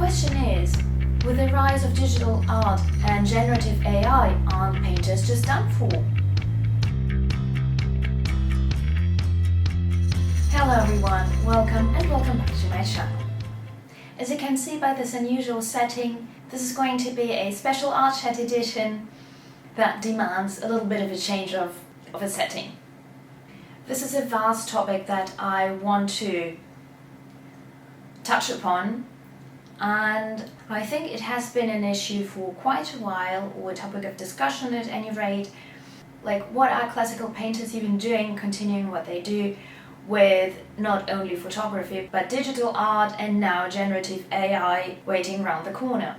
question is, with the rise of digital art and generative AI, aren't painters just done for? Hello everyone, welcome back to my channel. As you can see by this unusual setting, this is going to be a special art chat edition that demands a little bit of a change of a setting. This is a vast topic that I want to touch upon, and I think it has been an issue for quite a while, or a topic of discussion at any rate. Like, what are classical painters even doing, continuing what they do with not only photography but digital art and now generative AI waiting around the corner?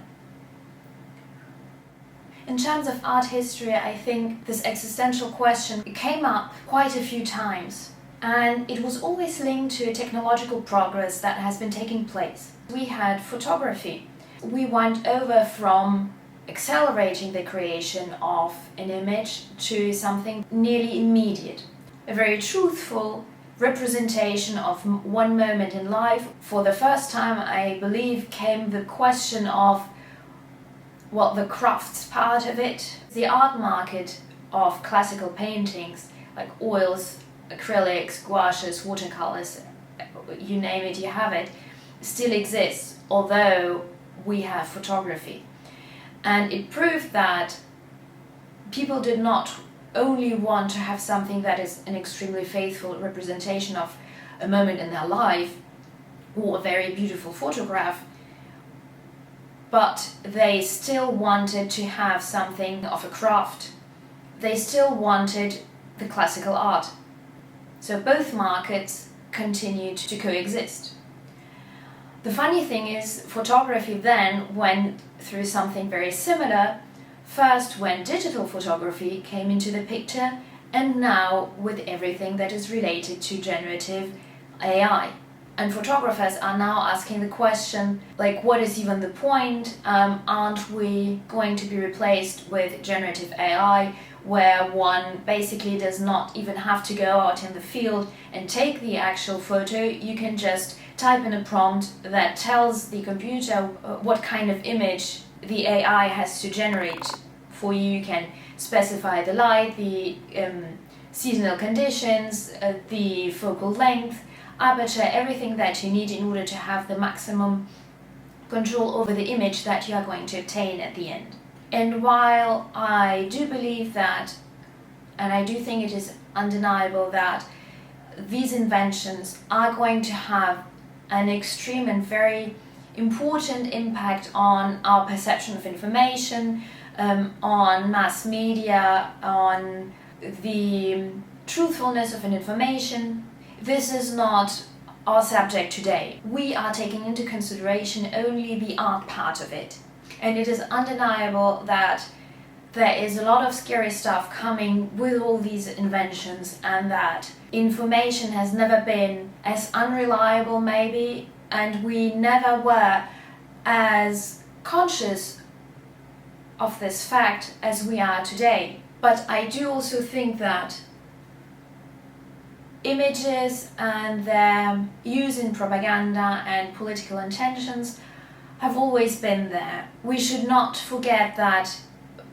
In terms of art history, I think this existential question came up quite a few times, and it was always linked to technological progress that has been taking place. We had photography. We went over from accelerating the creation of an image to something nearly immediate, a very truthful representation of one moment in life. For the first time, I believe, came the question of the crafts part of it. The art market of classical paintings, like oils, acrylics, gouaches, watercolors, you name it, you have it, still exists, although we have photography. And it proved that people did not only want to have something that is an extremely faithful representation of a moment in their life or a very beautiful photograph, but they still wanted to have something of a craft. They still wanted the classical art. So both markets continued to coexist. The funny thing is, photography then went through something very similar, first when digital photography came into the picture, and now with everything that is related to generative AI. And photographers are now asking the question, like, what is even the point? Aren't we going to be replaced with generative AI, where one basically does not even have to go out in the field and take the actual photo? You can just type in a prompt that tells the computer what kind of image the AI has to generate for you. You can specify the light, the seasonal conditions, the focal length, aperture, everything that you need in order to have the maximum control over the image that you are going to obtain at the end. And while I do believe that, and I do think it is undeniable that these inventions are going to have an extreme and very important impact on our perception of information, on mass media, on the truthfulness of an information, this is not our subject today. We are taking into consideration only the art part of it. And it is undeniable that there is a lot of scary stuff coming with all these inventions, and that information has never been as unreliable maybe, and we never were as conscious of this fact as we are today. But I do also think that images and their use in propaganda and political intentions have always been there. We should not forget that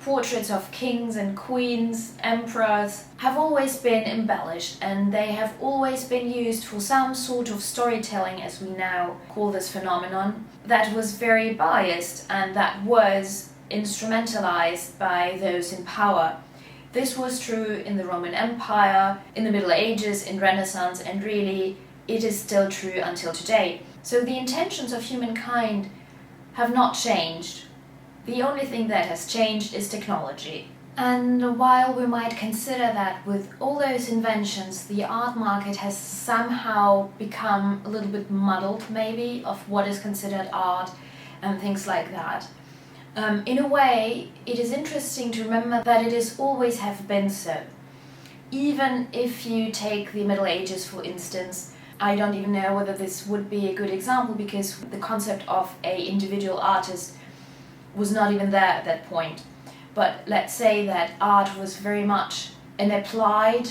portraits of kings and queens, emperors, have always been embellished, and they have always been used for some sort of storytelling, as we now call this phenomenon, that was very biased and that was instrumentalized by those in power. This was true in the Roman Empire, in the Middle Ages, in Renaissance, and really it is still true until today. So the intentions of humankind have not changed. The only thing that has changed is technology. And while we might consider that with all those inventions the art market has somehow become a little bit muddled maybe of what is considered art and things like that, in a way, it is interesting to remember that it is always have been so. Even if you take the Middle Ages, for instance, I don't even know whether this would be a good example, because the concept of an individual artist was not even there at that point. But let's say that art was very much an applied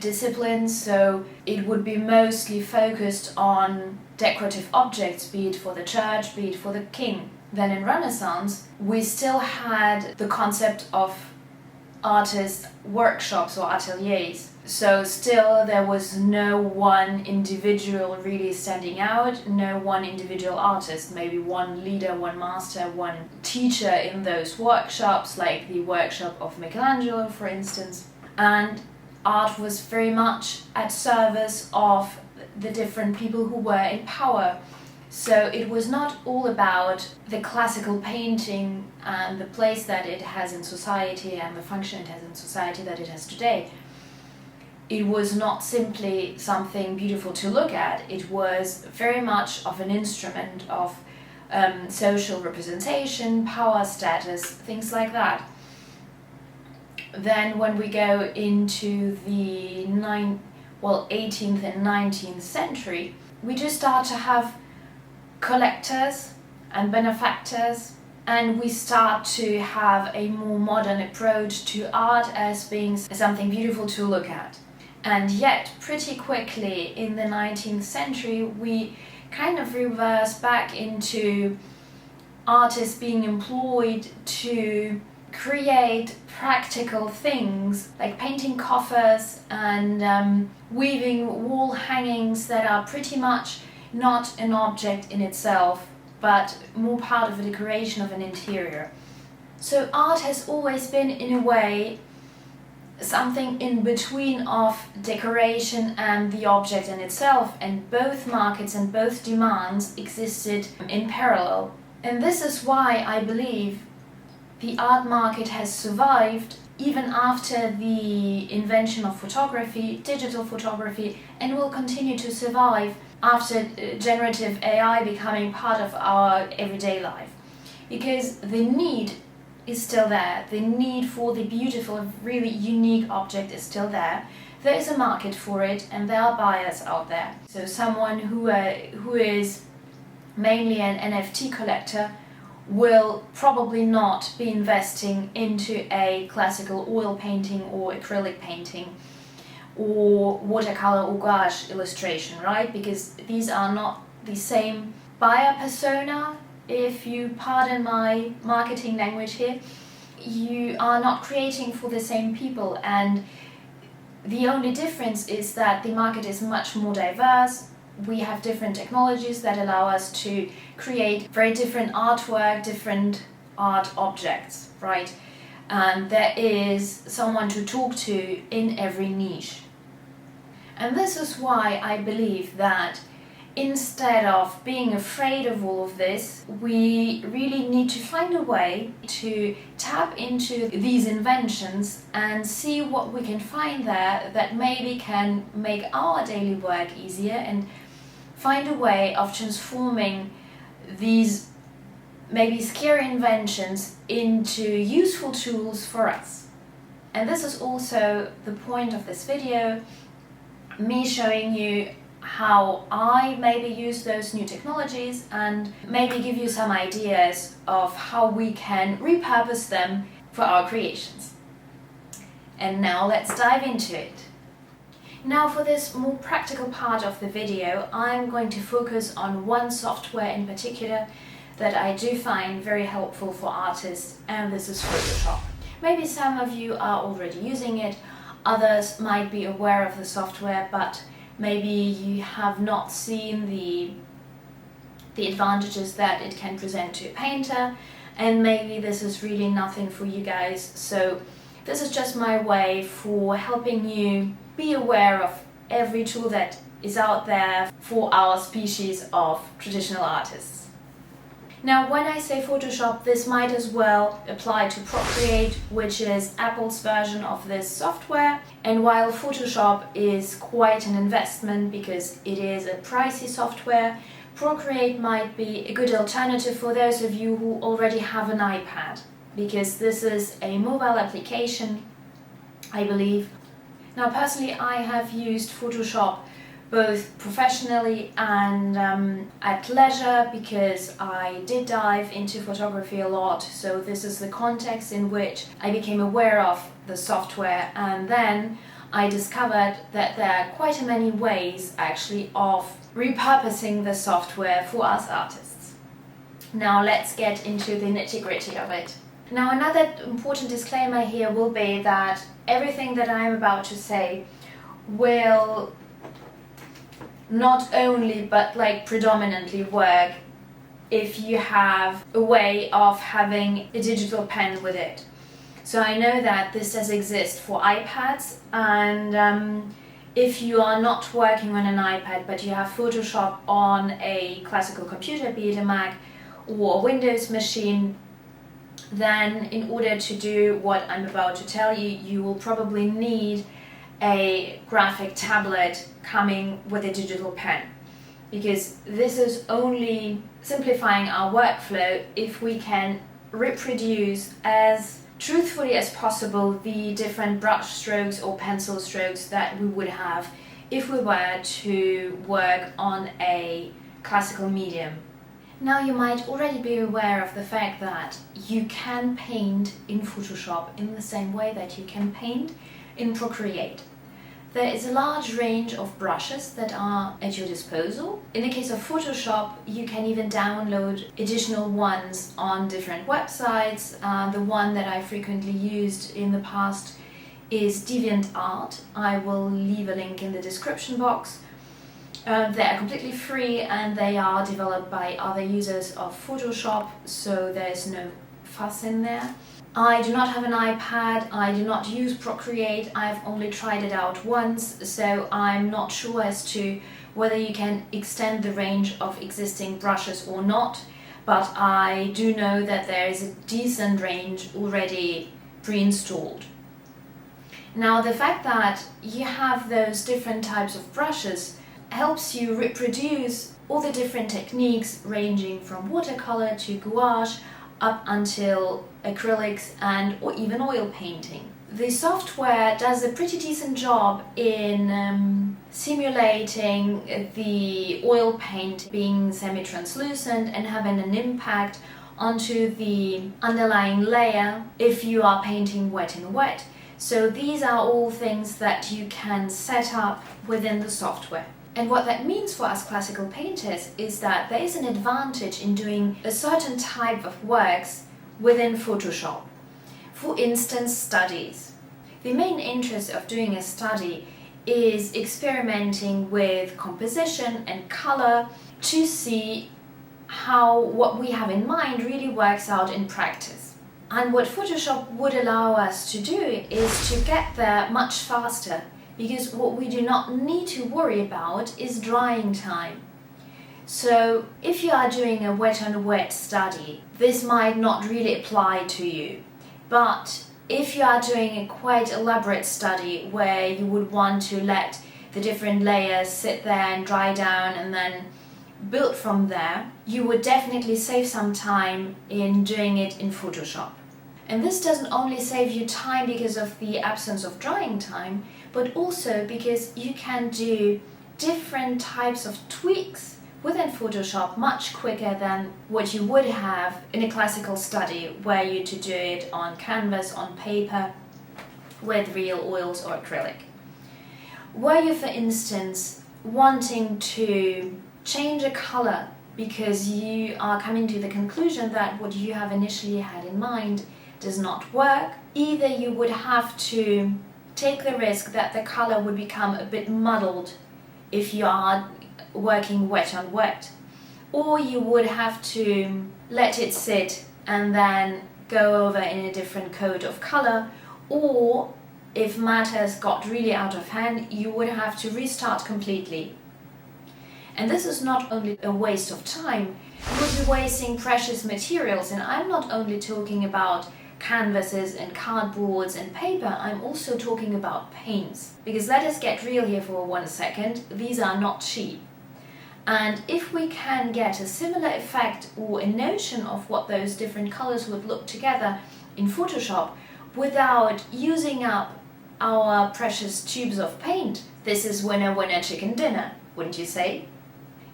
disciplines, so it would be mostly focused on decorative objects, be it for the church, be it for the king. Then in Renaissance, we still had the concept of artist workshops or ateliers. So still there was no one individual really standing out, no one individual artist, maybe one leader, one master, one teacher in those workshops, like the workshop of Michelangelo, for instance. And art was very much at service of the different people who were in power. So it was not all about the classical painting and the place that it has in society and the function it has in society that it has today. It was not simply something beautiful to look at, it was very much of an instrument of social representation, power status, things like that. Then when we go into the 18th and 19th century, we just start to have collectors and benefactors, and we start to have a more modern approach to art as being something beautiful to look at. And yet, pretty quickly in the 19th century, we kind of reverse back into artists being employed to create practical things, like painting coffers and weaving wall hangings that are pretty much not an object in itself, but more part of a decoration of an interior. So art has always been, in a way, something in between of decoration and the object in itself, and both markets and both demands existed in parallel. And this is why I believe the art market has survived even after the invention of photography, digital photography, and will continue to survive after generative AI becoming part of our everyday life. Because the need is still there. The need for the beautiful, really unique object is still there. There is a market for it and there are buyers out there. So someone who is mainly an NFT collector will probably not be investing into a classical oil painting or acrylic painting or watercolor or gouache illustration, right? Because these are not the same buyer persona. If you pardon my marketing language here, you are not creating for the same people, and the only difference is that the market is much more diverse. We have different technologies that allow us to create very different artwork, different art objects, right? And there is someone to talk to in every niche. And this is why I believe that instead of being afraid of all of this, we really need to find a way to tap into these inventions and see what we can find there that maybe can make our daily work easier, and find a way of transforming these maybe scary inventions into useful tools for us. And this is also the point of this video, me showing you how I maybe use those new technologies and maybe give you some ideas of how we can repurpose them for our creations. And now let's dive into it. Now for this more practical part of the video, I'm going to focus on one software in particular that I do find very helpful for artists, and this is Photoshop. Maybe some of you are already using it, others might be aware of the software, but maybe you have not seen the advantages that it can present to a painter, and maybe this is really nothing for you guys. So this is just my way for helping you be aware of every tool that is out there for our species of traditional artists. Now, when I say Photoshop, this might as well apply to Procreate, which is Apple's version of this software. And while Photoshop is quite an investment because it is a pricey software, Procreate might be a good alternative for those of you who already have an iPad, because this is a mobile application, I believe. Now, personally, I have used Photoshop both professionally and at leisure, because I did dive into photography a lot. So this is the context in which I became aware of the software, and then I discovered that there are quite many ways actually of repurposing the software for us artists. Now let's get into the nitty-gritty of it. Now another important disclaimer here will be that everything that I'm about to say will not only but predominantly work if you have a way of having a digital pen with it. So I know that this does exist for iPads, and if you are not working on an iPad but you have Photoshop on a classical computer, be it a Mac or a Windows machine, then in order to do what I'm about to tell you, you will probably need a graphic tablet coming with a digital pen, because this is only simplifying our workflow if we can reproduce as truthfully as possible the different brush strokes or pencil strokes that we would have if we were to work on a classical medium. Now you might already be aware of the fact that you can paint in Photoshop in the same way that you can paint in Procreate. There is a large range of brushes that are at your disposal. In the case of Photoshop, you can even download additional ones on different websites. The one that I frequently used in the past is DeviantArt. I will leave a link in the description box. They are completely free and they are developed by other users of Photoshop, so there is no fuss in there. I do not have an iPad, I do not use Procreate, I've only tried it out once, so I'm not sure as to whether you can extend the range of existing brushes or not, but I do know that there is a decent range already pre-installed. Now the fact that you have those different types of brushes helps you reproduce all the different techniques ranging from watercolor to gouache up until acrylics and or even oil painting. The software does a pretty decent job in simulating the oil paint being semi-translucent and having an impact onto the underlying layer if you are painting wet in wet. So these are all things that you can set up within the software. And what that means for us classical painters is that there is an advantage in doing a certain type of works within Photoshop. For instance, studies. The main interest of doing a study is experimenting with composition and color to see how what we have in mind really works out in practice. And what Photoshop would allow us to do is to get there much faster, because what we do not need to worry about is drying time. So if you are doing a wet on wet study, this might not really apply to you. But if you are doing a quite elaborate study where you would want to let the different layers sit there and dry down and then build from there, you would definitely save some time in doing it in Photoshop. And this doesn't only save you time because of the absence of drying time, but also because you can do different types of tweaks within Photoshop much quicker than what you would have in a classical study where you to do it on canvas, on paper, with real oils or acrylic. Were you, for instance, wanting to change a color because you are coming to the conclusion that what you have initially had in mind does not work, either you would have to take the risk that the color would become a bit muddled if you are working wet on wet, or you would have to let it sit and then go over in a different coat of color, or if matters got really out of hand, you would have to restart completely. And this is not only a waste of time, you would be wasting precious materials, and I'm not only talking about canvases and cardboards and paper, I'm also talking about paints. Because let us get real here for 1 second, these are not cheap. And if we can get a similar effect or a notion of what those different colors would look together in Photoshop without using up our precious tubes of paint, this is winner winner chicken dinner, wouldn't you say?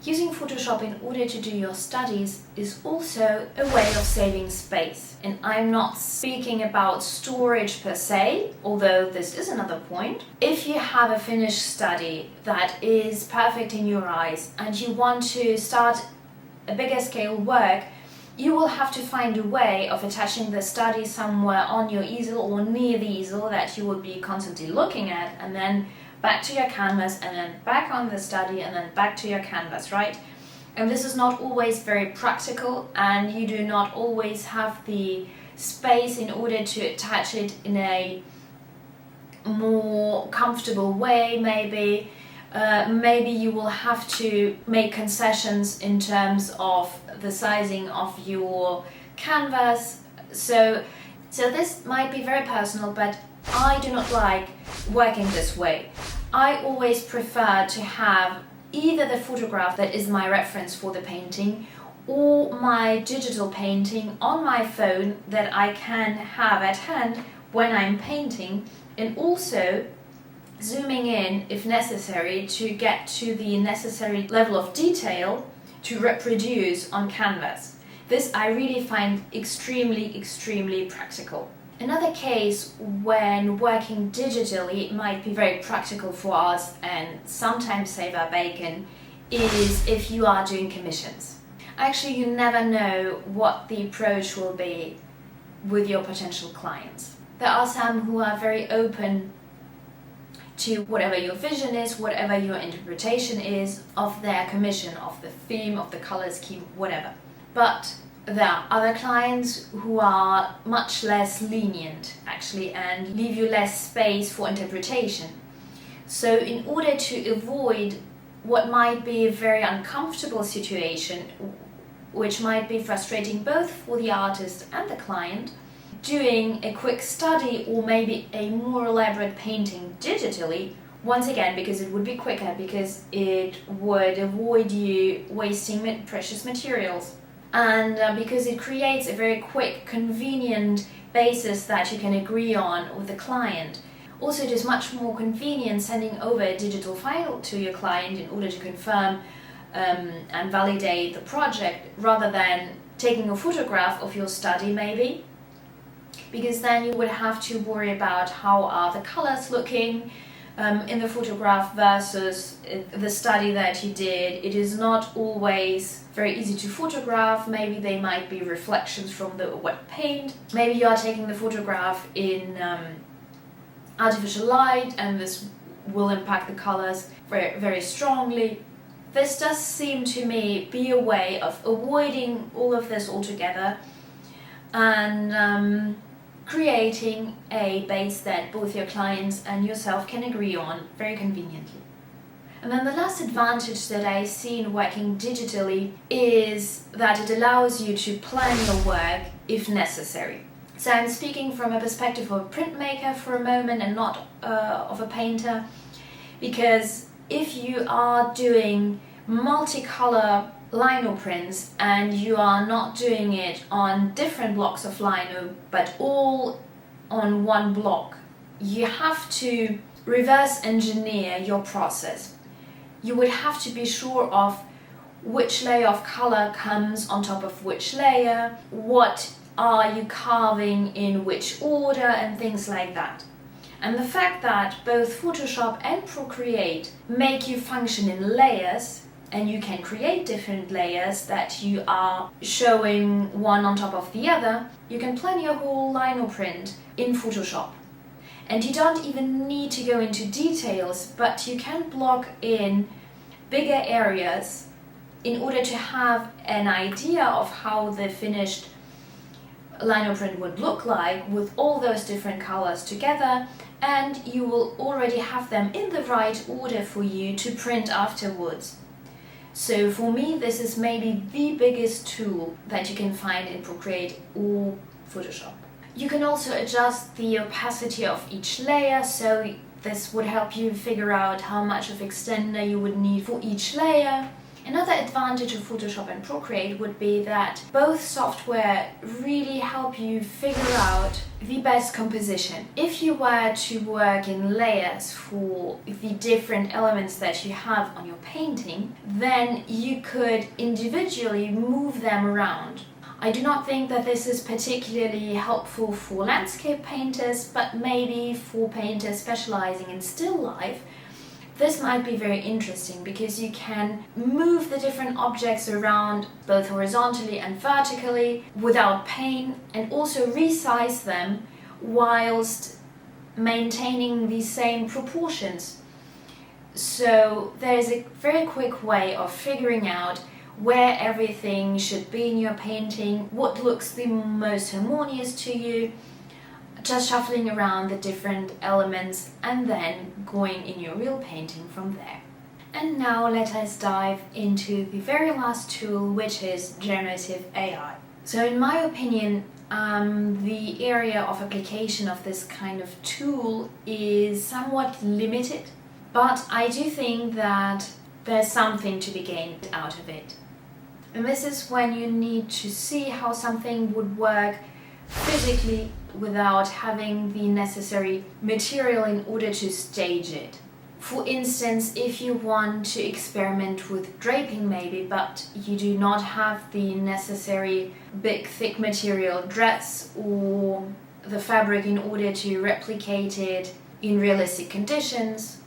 Using Photoshop in order to do your studies is also a way of saving space. And I'm not speaking about storage per se, although this is another point. If you have a finished study that is perfect in your eyes and you want to start a bigger scale work, you will have to find a way of attaching the study somewhere on your easel or near the easel that you will be constantly looking at, and then back to your canvas, and then back on the study, and then back to your canvas, right? And this is not always very practical, and you do not always have the space in order to attach it in a more comfortable way, maybe. Maybe you will have to make concessions in terms of the sizing of your canvas. So this might be very personal, but I do not like working this way. I always prefer to have either the photograph that is my reference for the painting or my digital painting on my phone that I can have at hand when I'm painting, and also zooming in if necessary to get to the necessary level of detail to reproduce on canvas. This I really find extremely practical. Another case when working digitally might be very practical for us and sometimes save our bacon is if you are doing commissions. Actually, you never know what the approach will be with your potential clients. There are some who are very open to whatever your vision is, whatever your interpretation is of their commission, of the theme, of the color scheme, whatever. But there are other clients who are much less lenient, actually, and leave you less space for interpretation. So in order to avoid what might be a very uncomfortable situation, which might be frustrating both for the artist and the client, doing a quick study or maybe a more elaborate painting digitally, once again because it would be quicker, because it would avoid you wasting precious materials, and because it creates a very quick, convenient basis that you can agree on with the client. Also, it is much more convenient sending over a digital file to your client in order to confirm and validate the project, rather than taking a photograph of your study maybe, because then you would have to worry about how are the colors looking in the photograph versus the study that you did. It is not always very easy to photograph. Maybe they might be reflections from the wet paint. Maybe you are taking the photograph in artificial light and this will impact the colors very strongly. This does seem to me be a way of avoiding all of this altogether and creating a base that both your clients and yourself can agree on very conveniently. And then the last advantage that I see in working digitally is that it allows you to plan your work if necessary. So I'm speaking from a perspective of a printmaker for a moment and not of a painter, because if you are doing multicolor lino prints and you are not doing it on different blocks of lino but all on one block, you have to reverse engineer your process. You would have to be sure of which layer of color comes on top of which layer, what are you carving in which order, and things like that. And the fact that both Photoshop and Procreate make you function in layers, and you can create different layers that you are showing one on top of the other, you can plan your whole lino print in Photoshop. And you don't even need to go into details, but you can block in bigger areas in order to have an idea of how the finished lino print would look like with all those different colors together, and you will already have them in the right order for you to print afterwards. So for me, this is maybe the biggest tool that you can find in Procreate or Photoshop. You can also adjust the opacity of each layer, so this would help you figure out how much of extender you would need for each layer. Another advantage of Photoshop and Procreate would be that both software really help you figure out the best composition. If you were to work in layers for the different elements that you have on your painting, then you could individually move them around. I do not think that this is particularly helpful for landscape painters, but maybe for painters specializing in still life, this might be very interesting because you can move the different objects around both horizontally and vertically without pain, and also resize them whilst maintaining the same proportions. So there's a very quick way of figuring out where everything should be in your painting, what looks the most harmonious to you, just shuffling around the different elements and then going in your real painting from there. And now let us dive into the very last tool, which is generative AI. So in my opinion, the area of application of this kind of tool is somewhat limited, but I do think that there's something to be gained out of it. And this is when you need to see how something would work physically without having the necessary material in order to stage it. For instance, if you want to experiment with draping maybe, but you do not have the necessary big thick material dress or the fabric in order to replicate it in realistic conditions,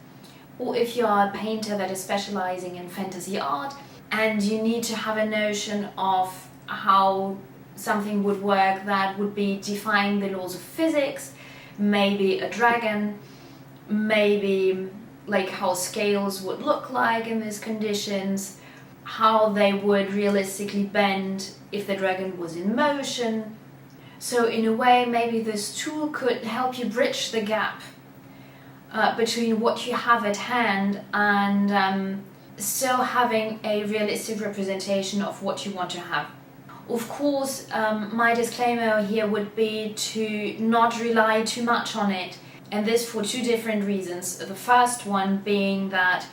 or if you are a painter that is specializing in fantasy art and you need to have a notion of how something would work that would be defying the laws of physics, maybe a dragon, maybe like how scales would look like in these conditions, how they would realistically bend if the dragon was in motion. So in a way, maybe this tool could help you bridge the gap between what you have at hand and still having a realistic representation of what you want to have. Of course, my disclaimer here would be to not rely too much on it, and this for two different reasons. The first one being that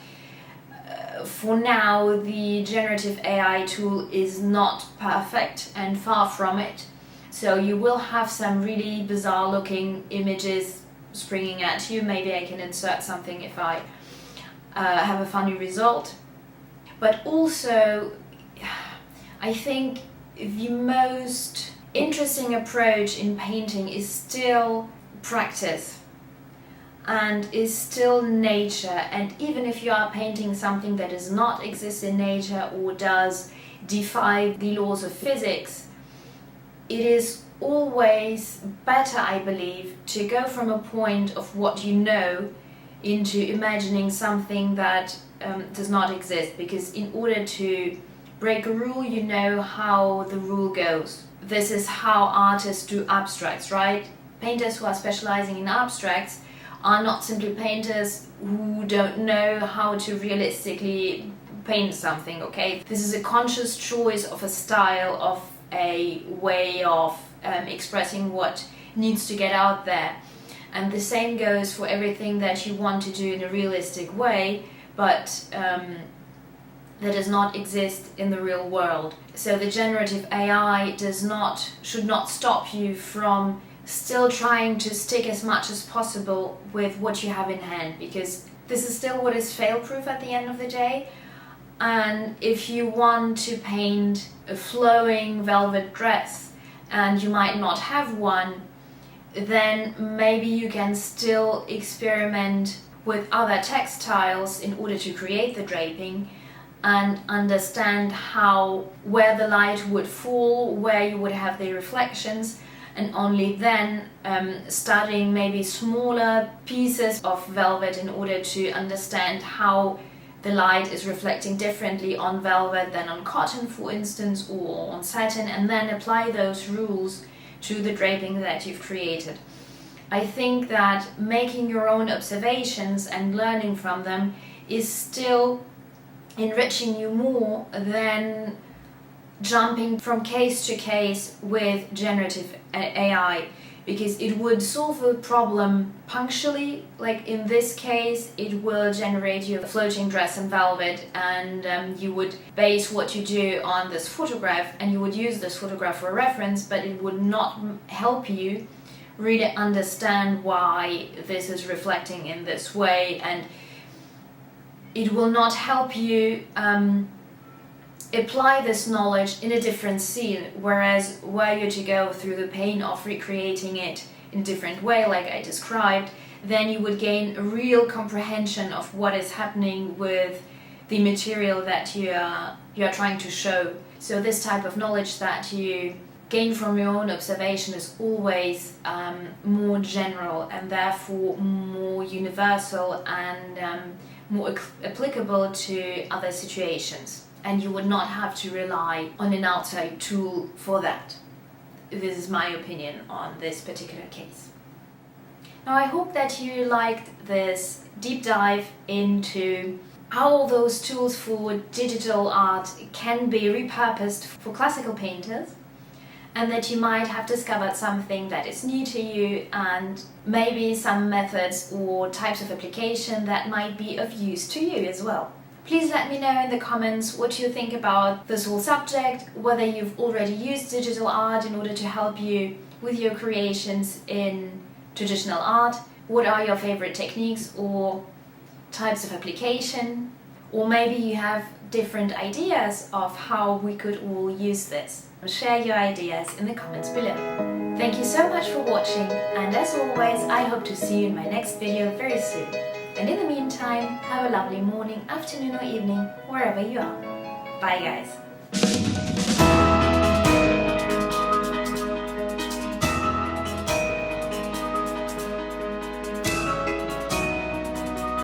for now the generative AI tool is not perfect and far from it. So you will have some really bizarre looking images springing at you. Maybe I can insert something if I have a funny result. But also, I think the most interesting approach in painting is still practice and is still nature. And even if you are painting something that does not exist in nature or does defy the laws of physics, it is always better, I believe, to go from a point of what you know into imagining something that does not exist, because in order to break a rule, you know how the rule goes. This is how artists do abstracts, right? Painters who are specializing in abstracts are not simply painters who don't know how to realistically paint something, okay? This is a conscious choice of a style, of a way of expressing what needs to get out there. And the same goes for everything that you want to do in a realistic way, but that does not exist in the real world. So the generative AI should not stop you from still trying to stick as much as possible with what you have in hand, because this is still what is fail-proof at the end of the day. And if you want to paint a flowing velvet dress and you might not have one, then maybe you can still experiment with other textiles in order to create the draping and understand where the light would fall, where you would have the reflections, and only then studying maybe smaller pieces of velvet in order to understand how the light is reflecting differently on velvet than on cotton, for instance, or on satin, and then apply those rules to the draping that you've created. I think that making your own observations and learning from them is still enriching you more than jumping from case to case with generative AI, because it would solve a problem punctually. Like in this case, it will generate you a floating dress in velvet, and you would base what you do on this photograph, and you would use this photograph for reference, but it would not help you really understand why this is reflecting in this way, and it will not help you apply this knowledge in a different scene, whereas were you to go through the pain of recreating it in a different way, like I described, then you would gain a real comprehension of what is happening with the material that you are trying to show. So this type of knowledge that you gain from your own observation is always more general and therefore more universal and more applicable to other situations. And you would not have to rely on an outside tool for that. This is my opinion on this particular case. Now, I hope that you liked this deep dive into how those tools for digital art can be repurposed for classical painters, and that you might have discovered something that is new to you, and maybe some methods or types of application that might be of use to you as well. Please let me know in the comments what you think about this whole subject, whether you've already used digital art in order to help you with your creations in traditional art, what are your favorite techniques or types of application, or maybe you have different ideas of how we could all use this. Share your ideas in the comments below. Thank you so much for watching, and as always, I hope to see you in my next video very soon. And in the meantime, have a lovely morning, afternoon or evening, wherever you are. Bye guys!